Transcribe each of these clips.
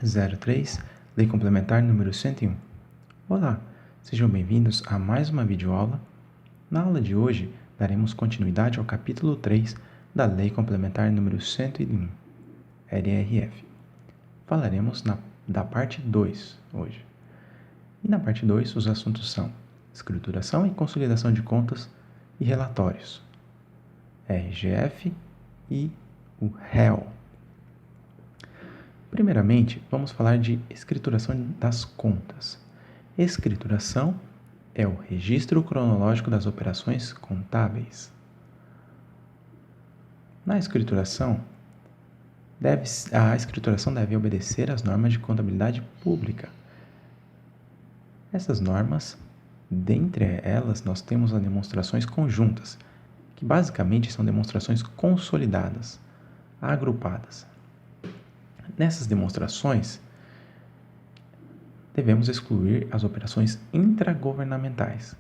03, Lei Complementar número 101. Olá, sejam bem-vindos a mais uma videoaula. Na aula de hoje, daremos continuidade ao capítulo 3 da Lei Complementar número 101, LRF. Falaremos da parte 2 hoje. E na parte 2, os assuntos são escrituração e consolidação de contas e relatórios, RGF e o REL. Primeiramente, vamos falar de escrituração das contas. Escrituração é o registro cronológico das operações contábeis. Na escrituração, a escrituração deve obedecer às normas de contabilidade pública. Essas normas, dentre elas, nós temos as demonstrações conjuntas, que basicamente são demonstrações consolidadas, agrupadas. Nessas demonstrações, devemos excluir as operações intragovernamentais.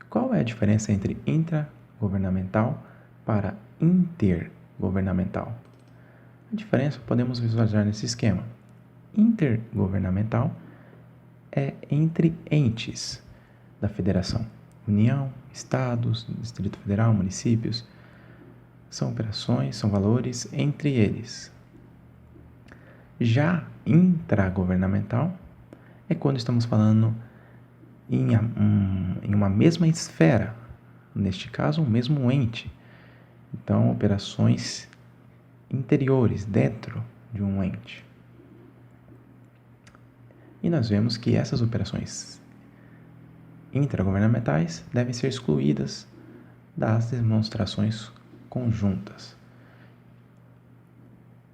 Qual é a diferença entre intragovernamental para intergovernamental? A diferença podemos visualizar nesse esquema. Intergovernamental é entre entes da federação, União, Estados, Distrito Federal, municípios. São operações, são valores entre eles. Já intragovernamental é quando estamos falando em uma mesma esfera, neste caso, um mesmo ente. Então, operações interiores, dentro de um ente. E nós vemos que essas operações intragovernamentais devem ser excluídas das demonstrações conjuntas.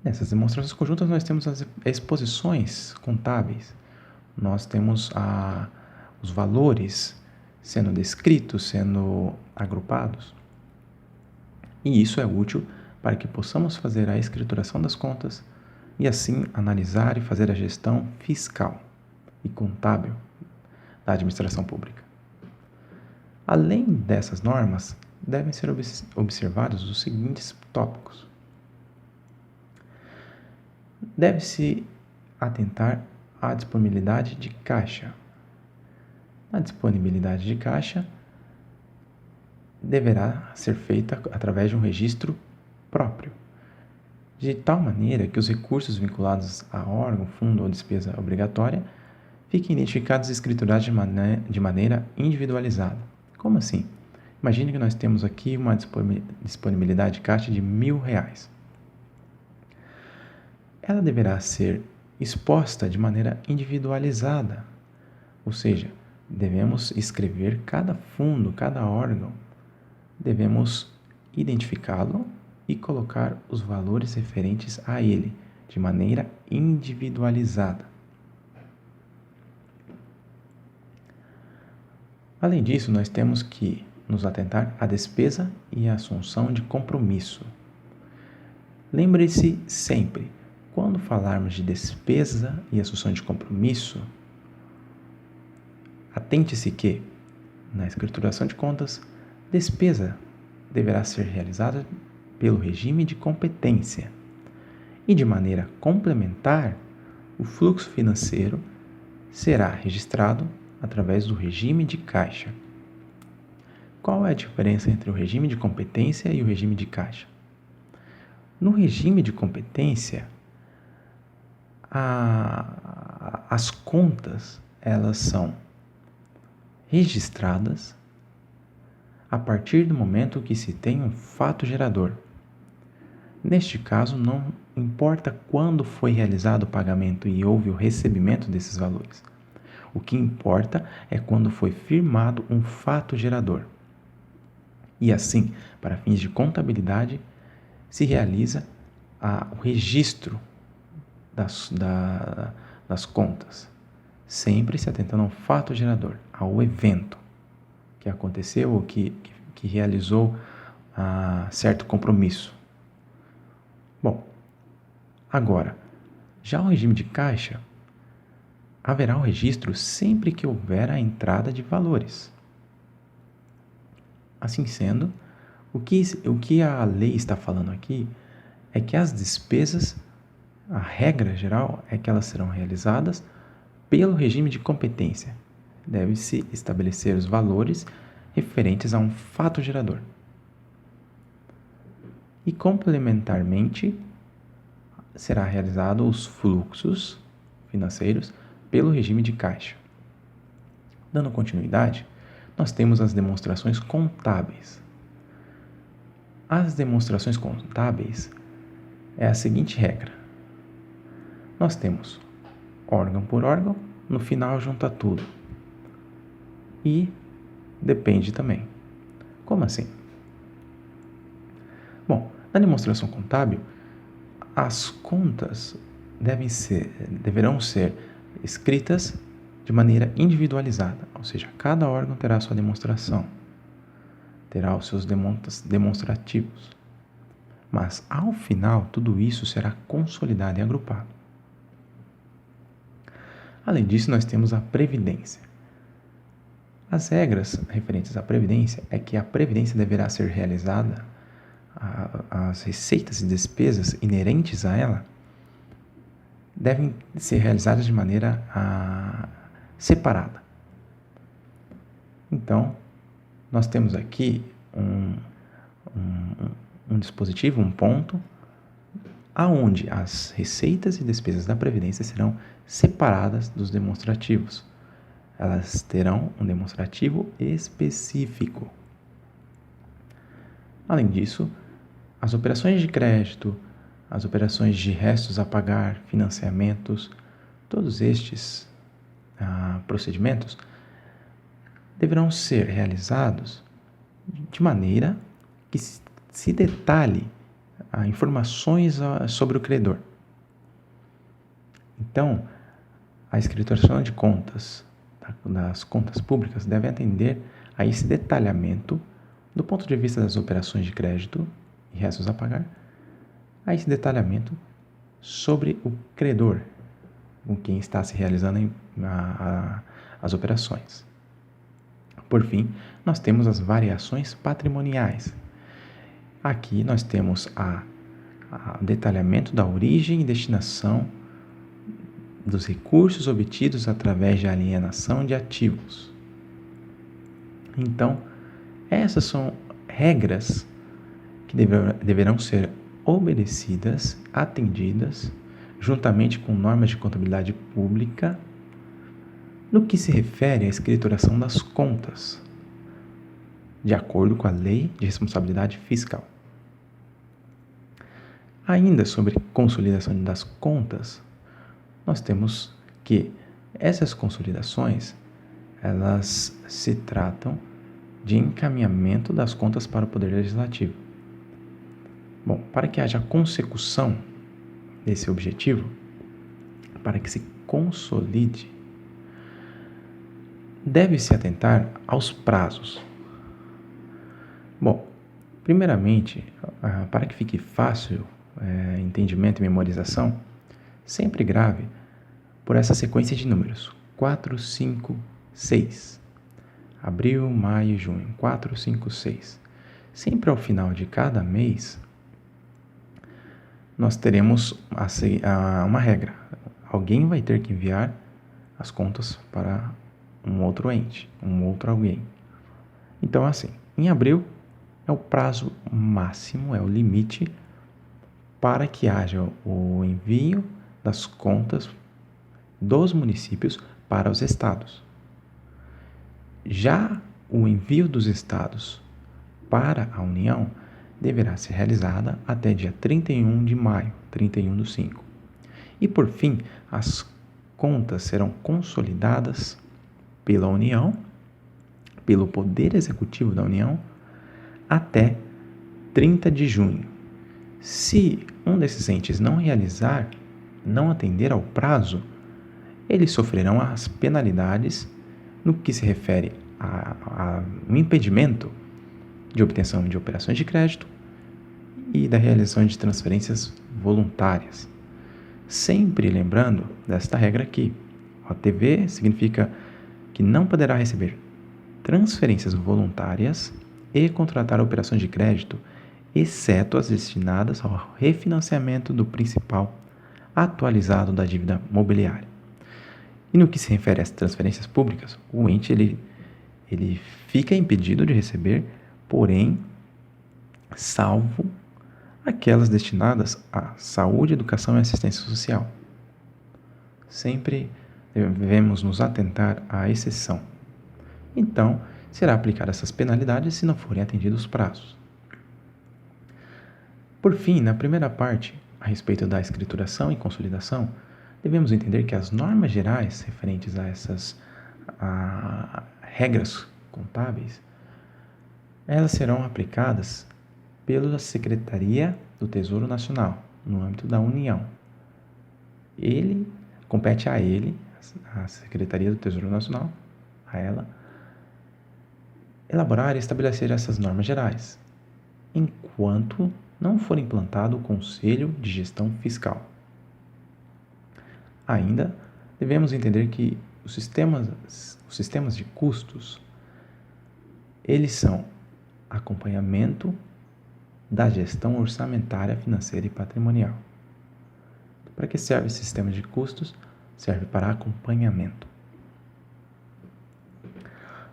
Nessas demonstrações conjuntas, nós temos as exposições contábeis. Nós temos os valores sendo descritos, sendo agrupados. E isso é útil para que possamos fazer a escrituração das contas e assim analisar e fazer a gestão fiscal e contábil da administração pública. Além dessas normas, devem ser observados os seguintes tópicos. Deve-se atentar à disponibilidade de caixa. A disponibilidade de caixa deverá ser feita através de um registro próprio, de tal maneira que os recursos vinculados a órgão, fundo ou despesa obrigatória fiquem identificados e escriturados de maneira individualizada. Como assim? Imagine que nós temos aqui uma disponibilidade de caixa de R$1.000. Ela deverá ser exposta de maneira individualizada, ou seja, devemos escrever cada fundo, cada órgão, devemos identificá-lo e colocar os valores referentes a ele de maneira individualizada. Além disso, nós temos que nos atentar à despesa e à assunção de compromisso. Lembre-se sempre, quando falarmos de despesa e assunção de compromisso, atente-se que, na escrituração de contas, despesa deverá ser realizada pelo regime de competência e, de maneira complementar, o fluxo financeiro será registrado através do regime de caixa. Qual é a diferença entre o regime de competência e o regime de caixa? No regime de competência, as contas elas são registradas a partir do momento que se tem um fato gerador. Neste caso, não importa quando foi realizado o pagamento e houve o recebimento desses valores. O que importa é quando foi firmado um fato gerador. E assim, para fins de contabilidade, se realiza o registro das contas, sempre se atentando ao fato gerador, ao evento que aconteceu ou que realizou certo compromisso. Bom, agora, já o regime de caixa, haverá um registro sempre que houver a entrada de valores. Assim sendo, o que a lei está falando aqui é que as despesas a regra geral é que elas serão realizadas pelo regime de competência. Deve-se estabelecer os valores referentes a um fato gerador. E complementarmente, será realizado os fluxos financeiros pelo regime de caixa. Dando continuidade, nós temos as demonstrações contábeis. As demonstrações contábeis é a seguinte regra. Nós temos órgão por órgão, no final junta tudo. E depende também. Como assim? Bom, na demonstração contábil, as contas deverão ser escritas de maneira individualizada, ou seja, cada órgão terá a sua demonstração, terá os seus demonstrativos. Mas, ao final, tudo isso será consolidado e agrupado. Além disso, nós temos a previdência. As regras referentes à previdência é que a previdência deverá ser realizada, as receitas e despesas inerentes a ela devem ser realizadas de maneira separada. Então, nós temos aqui um dispositivo, um ponto, aonde as receitas e despesas da Previdência serão separadas dos demonstrativos. Elas terão um demonstrativo específico. Além disso, as operações de crédito, as operações de restos a pagar, financiamentos, todos estes procedimentos deverão ser realizados de maneira que se detalhe informações sobre o credor. Então, a escrituração de contas, das contas públicas, deve atender a esse detalhamento do ponto de vista das operações de crédito e restos a pagar, a esse detalhamento sobre o credor, com quem está se realizando as operações. Por fim, nós temos as variações patrimoniais. Aqui nós temos o detalhamento da origem e destinação dos recursos obtidos através de alienação de ativos. Então, essas são regras que deverão ser obedecidas, atendidas, juntamente com normas de contabilidade pública, no que se refere à escrituração das contas, de acordo com a Lei de Responsabilidade Fiscal. Ainda sobre consolidação das contas, nós temos que essas consolidações, elas se tratam de encaminhamento das contas para o Poder Legislativo. Bom, para que haja consecução desse objetivo, para que se consolide, deve-se atentar aos prazos. Bom, primeiramente, para que fique fácil entendimento e memorização, sempre grave por essa sequência de números: 4, 5, 6. Abril, maio e junho. 4, 5, 6. Sempre ao final de cada mês, nós teremos uma regra. Alguém vai ter que enviar as contas para um outro ente, um outro alguém. Então, assim, em abril é o prazo máximo, é o limite para que haja o envio das contas dos municípios para os estados. Já o envio dos estados para a União deverá ser realizada até dia 31 de maio, 31/5. E, por fim, as contas serão consolidadas pela União, pelo Poder Executivo da União, até 30 de junho. Se um desses entes não atender ao prazo, eles sofrerão as penalidades no que se refere ao impedimento de obtenção de operações de crédito e da realização de transferências voluntárias. Sempre lembrando desta regra aqui. OTV significa que não poderá receber transferências voluntárias e contratar operações de crédito, exceto as destinadas ao refinanciamento do principal atualizado da dívida mobiliária. E no que se refere às transferências públicas, o ente ele fica impedido de receber, porém, salvo aquelas destinadas à saúde, educação e assistência social. Sempre devemos nos atentar à exceção. Então, será aplicada essas penalidades se não forem atendidos os prazos. Por fim, na primeira parte, a respeito da escrituração e consolidação, devemos entender que as normas gerais referentes a essas regras contábeis, elas serão aplicadas pela Secretaria do Tesouro Nacional, no âmbito da União. Compete a ele, a Secretaria do Tesouro Nacional, a ela, elaborar e estabelecer essas normas gerais, enquanto não for implantado o Conselho de Gestão Fiscal. Ainda devemos entender que os sistemas de custos, eles são acompanhamento da gestão orçamentária, financeira e patrimonial. Para que serve esse sistema de custos? Serve para acompanhamento.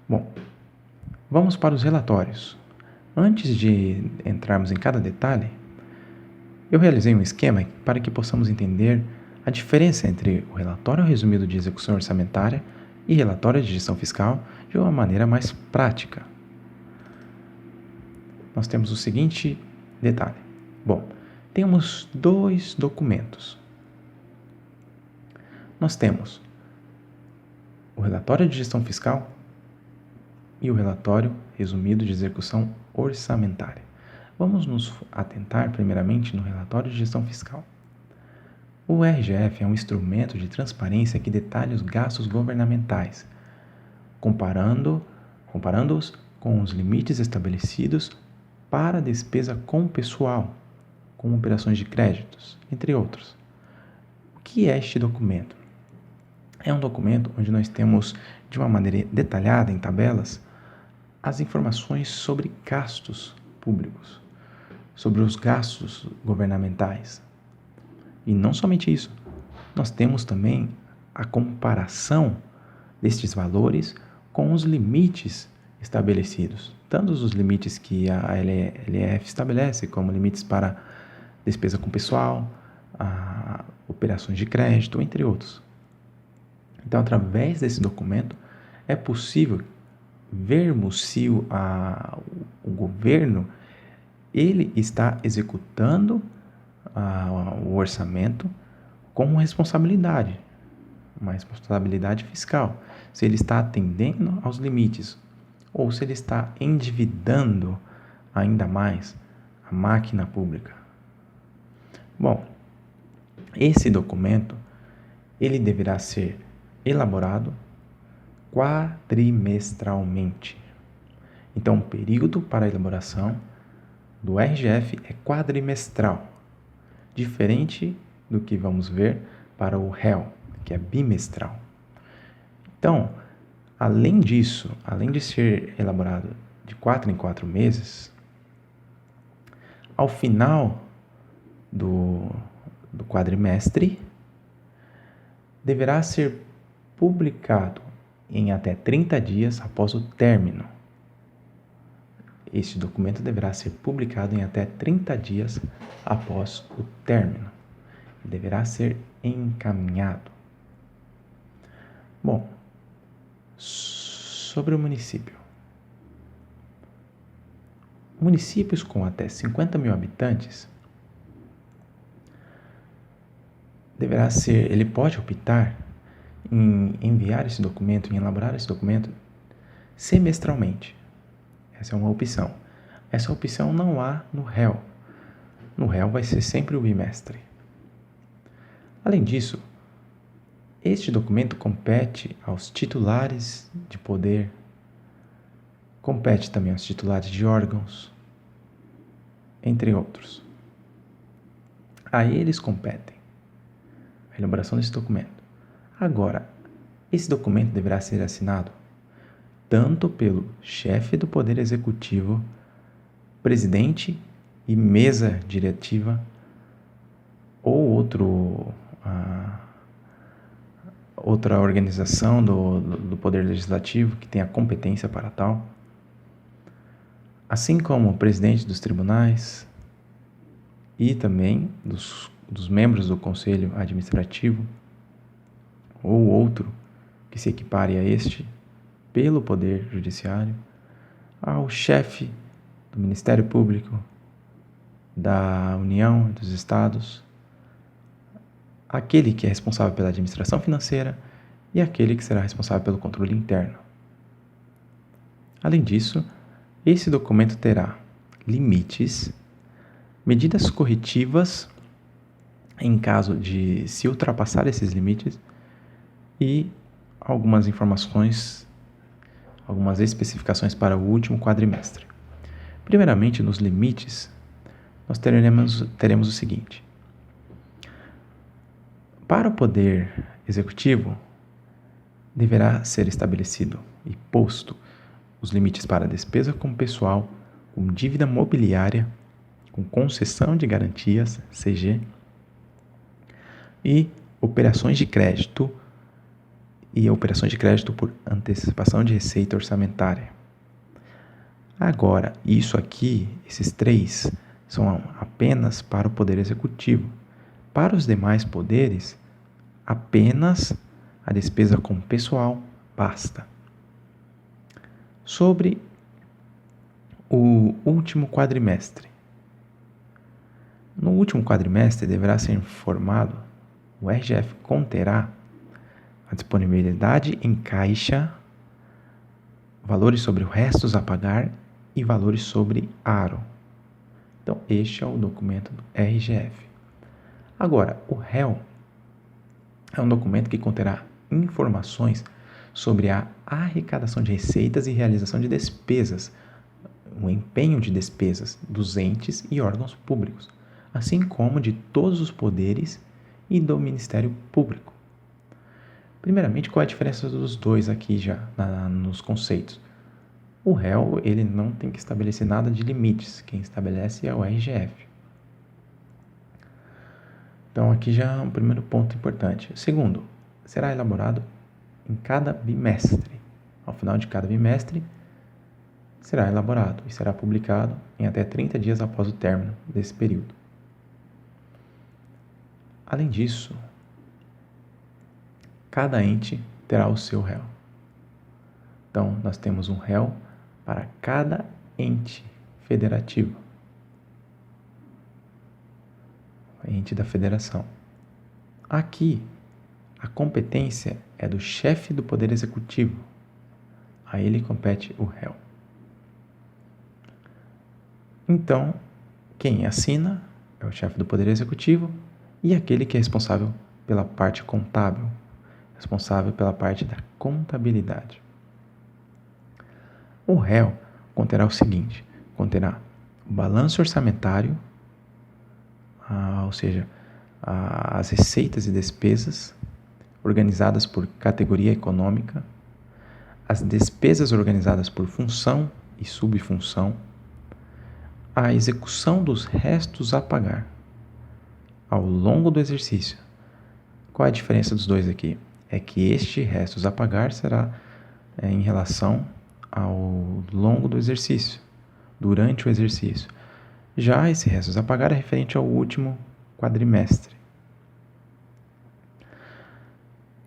Bom, vamos para os relatórios. Antes de entrarmos em cada detalhe, eu realizei um esquema para que possamos entender a diferença entre o relatório resumido de execução orçamentária e relatório de gestão fiscal de uma maneira mais prática. Nós temos o seguinte detalhe. Bom, temos dois documentos. Nós temos o relatório de gestão fiscal e o relatório resumido de execução orçamentária. Vamos nos atentar primeiramente no relatório de gestão fiscal. O RGF é um instrumento de transparência que detalha os gastos governamentais, comparando-os com os limites estabelecidos para a despesa com pessoal, como operações de créditos, entre outros. O que é este documento? É um documento onde nós temos, de uma maneira detalhada, em tabelas, as informações sobre gastos públicos, sobre os gastos governamentais. E não somente isso, nós temos também a comparação destes valores com os limites estabelecidos, tanto os limites que a LF estabelece, como limites para despesa com pessoal, operações de crédito, entre outros. Então, através desse documento, é possível vermos se o governo ele está executando o orçamento com responsabilidade, uma responsabilidade fiscal, se ele está atendendo aos limites ou se ele está endividando ainda mais a máquina pública. Bom, esse documento ele deverá ser elaborado quadrimestralmente. Então, o período para a elaboração do RGF é quadrimestral, diferente do que vamos ver para o REL, que é bimestral. Então, além disso, além de ser elaborado de 4 em 4 meses, ao final do quadrimestre, deverá ser publicado em até 30 dias após o término. Este documento deverá ser publicado em até 30 dias após o término. Deverá ser encaminhado. Bom, sobre o município. Municípios com até 50 mil habitantes ele pode optar em enviar esse documento, em elaborar esse documento semestralmente. Essa é uma opção. Essa opção não há no REL. No REL vai ser sempre o bimestre. Além disso, este documento compete aos titulares de poder, compete também aos titulares de órgãos, entre outros. A eles competem a elaboração desse documento. Agora, esse documento deverá ser assinado tanto pelo chefe do Poder Executivo, presidente e mesa diretiva ou outro outra organização do Poder Legislativo que tenha competência para tal, assim como o presidente dos tribunais e também dos membros do Conselho Administrativo ou outro que se equipare a este pelo Poder Judiciário, ao chefe do Ministério Público da União e dos Estados, aquele que é responsável pela administração financeira e aquele que será responsável pelo controle interno. Além disso, esse documento terá limites, medidas corretivas em caso de se ultrapassar esses limites e algumas informações, algumas especificações para o último quadrimestre. Primeiramente, nos limites, nós teremos o seguinte. Para o Poder Executivo, deverá ser estabelecido e posto os limites para despesa com pessoal, com dívida mobiliária, com concessão de garantias, CG, e operações de crédito por antecipação de receita orçamentária. Agora, esses três, são apenas para o Poder Executivo. Para os demais poderes, apenas a despesa com pessoal basta. Sobre o último quadrimestre. No último quadrimestre deverá ser informado, o RGF conterá a disponibilidade em caixa, valores sobre restos a pagar e valores sobre aro. Então, este é o documento do RGF. Agora, o REL é um documento que conterá informações sobre a arrecadação de receitas e realização de despesas, o empenho de despesas dos entes e órgãos públicos, assim como de todos os poderes e do Ministério Público. Primeiramente, qual é a diferença dos dois aqui já nos conceitos? O REL, ele não tem que estabelecer nada de limites, quem estabelece é o RGF. Então, aqui já é um primeiro ponto importante. Segundo, será elaborado em cada bimestre. Ao final de cada bimestre, será elaborado e será publicado em até 30 dias após o término desse período. Além disso, cada ente terá o seu REL. Então, nós temos um REL para cada ente federativo, ente da federação. Aqui, a competência é do chefe do Poder Executivo. A ele compete o REL. Então, quem assina é o chefe do Poder Executivo e aquele que é responsável pela parte contábil, responsável pela parte da contabilidade. O REL conterá o seguinte: conterá o balanço orçamentário, ou seja, as receitas e despesas organizadas por categoria econômica, as despesas organizadas por função e subfunção, a execução dos restos a pagar ao longo do exercício. Qual é a diferença dos dois aqui? É que este restos a pagar será em relação ao longo do exercício, durante o exercício. Já esse restos a pagar é referente ao último quadrimestre.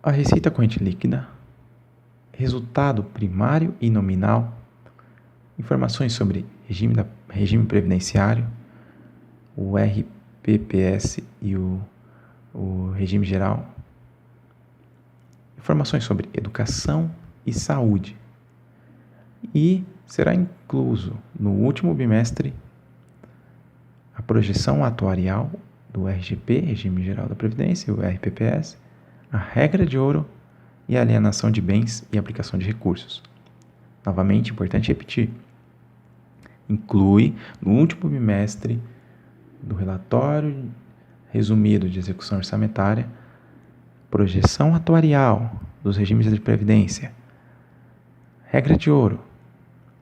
A receita corrente líquida, resultado primário e nominal, informações sobre regime previdenciário, o RPPS e o regime geral, informações sobre educação e saúde. E será incluso no último bimestre a projeção atuarial do RGP, Regime Geral da Previdência, o RPPS, a regra de ouro e a alienação de bens e aplicação de recursos. Novamente, importante repetir, inclui no último bimestre do relatório resumido de execução orçamentária, projeção atuarial dos regimes de previdência, regra de ouro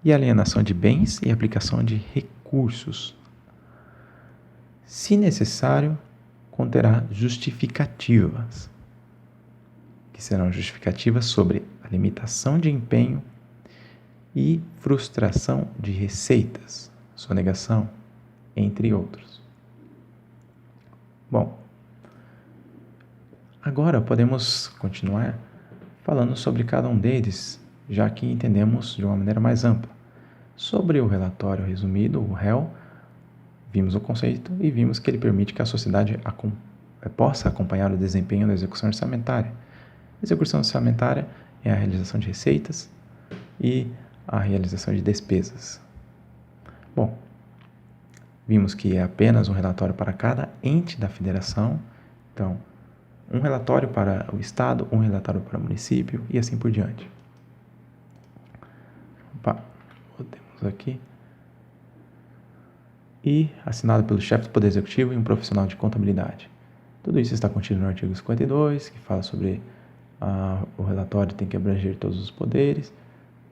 e alienação de bens e aplicação de recursos. Se necessário, conterá justificativas, que serão justificativas sobre a limitação de empenho e frustração de receitas, sonegação, entre outros. Bom, agora podemos continuar falando sobre cada um deles, já que entendemos de uma maneira mais ampla. Sobre o relatório resumido, o réu, vimos o conceito e vimos que ele permite que a sociedade possa acompanhar o desempenho da execução orçamentária. A execução orçamentária é a realização de receitas e a realização de despesas. Bom, vimos que é apenas um relatório para cada ente da federação, então, um relatório para o Estado, um relatório para o município e assim por diante. Temos aqui. E assinado pelo chefe do Poder Executivo e um profissional de contabilidade. Tudo isso está contido no artigo 52, que fala sobre o relatório tem que abranger todos os poderes,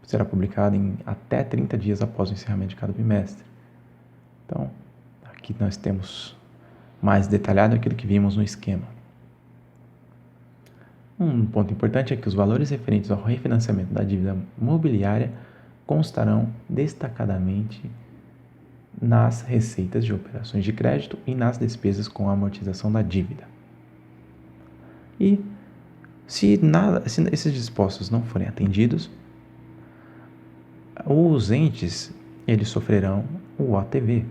será publicado em até 30 dias após o encerramento de cada bimestre. Então, aqui nós temos mais detalhado aquilo que vimos no esquema. Um ponto importante é que os valores referentes ao refinanciamento da dívida mobiliária constarão destacadamente nas receitas de operações de crédito e nas despesas com a amortização da dívida. E se esses dispostos não forem atendidos, os entes eles sofrerão o OTV,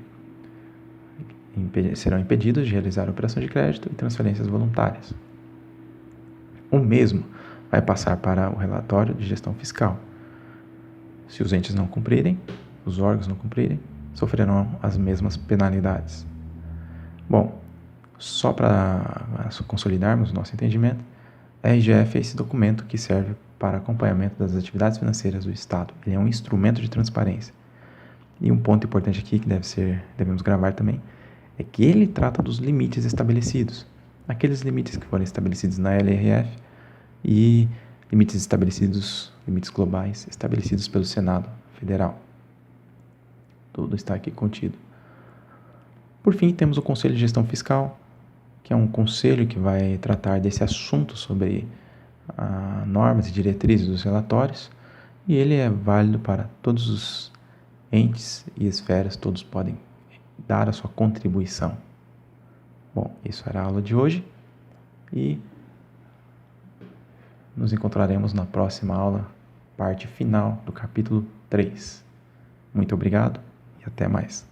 serão impedidos de realizar operações de crédito e transferências voluntárias. O mesmo vai passar para o relatório de gestão fiscal. Se os entes não cumprirem, os órgãos não cumprirem, sofrerão as mesmas penalidades. Bom, só para consolidarmos o nosso entendimento, a RGF é esse documento que serve para acompanhamento das atividades financeiras do Estado. Ele é um instrumento de transparência. E um ponto importante aqui que devemos gravar também é que ele trata dos limites estabelecidos. Aqueles limites que foram estabelecidos na LRF e limites globais estabelecidos pelo Senado Federal. Tudo está aqui contido. Por fim, temos o Conselho de Gestão Fiscal, que é um conselho que vai tratar desse assunto sobre normas e diretrizes dos relatórios, e ele é válido para todos os entes e esferas, todos podem dar a sua contribuição. Bom, isso era a aula de hoje e nos encontraremos na próxima aula, parte final do capítulo 3. Muito obrigado e até mais.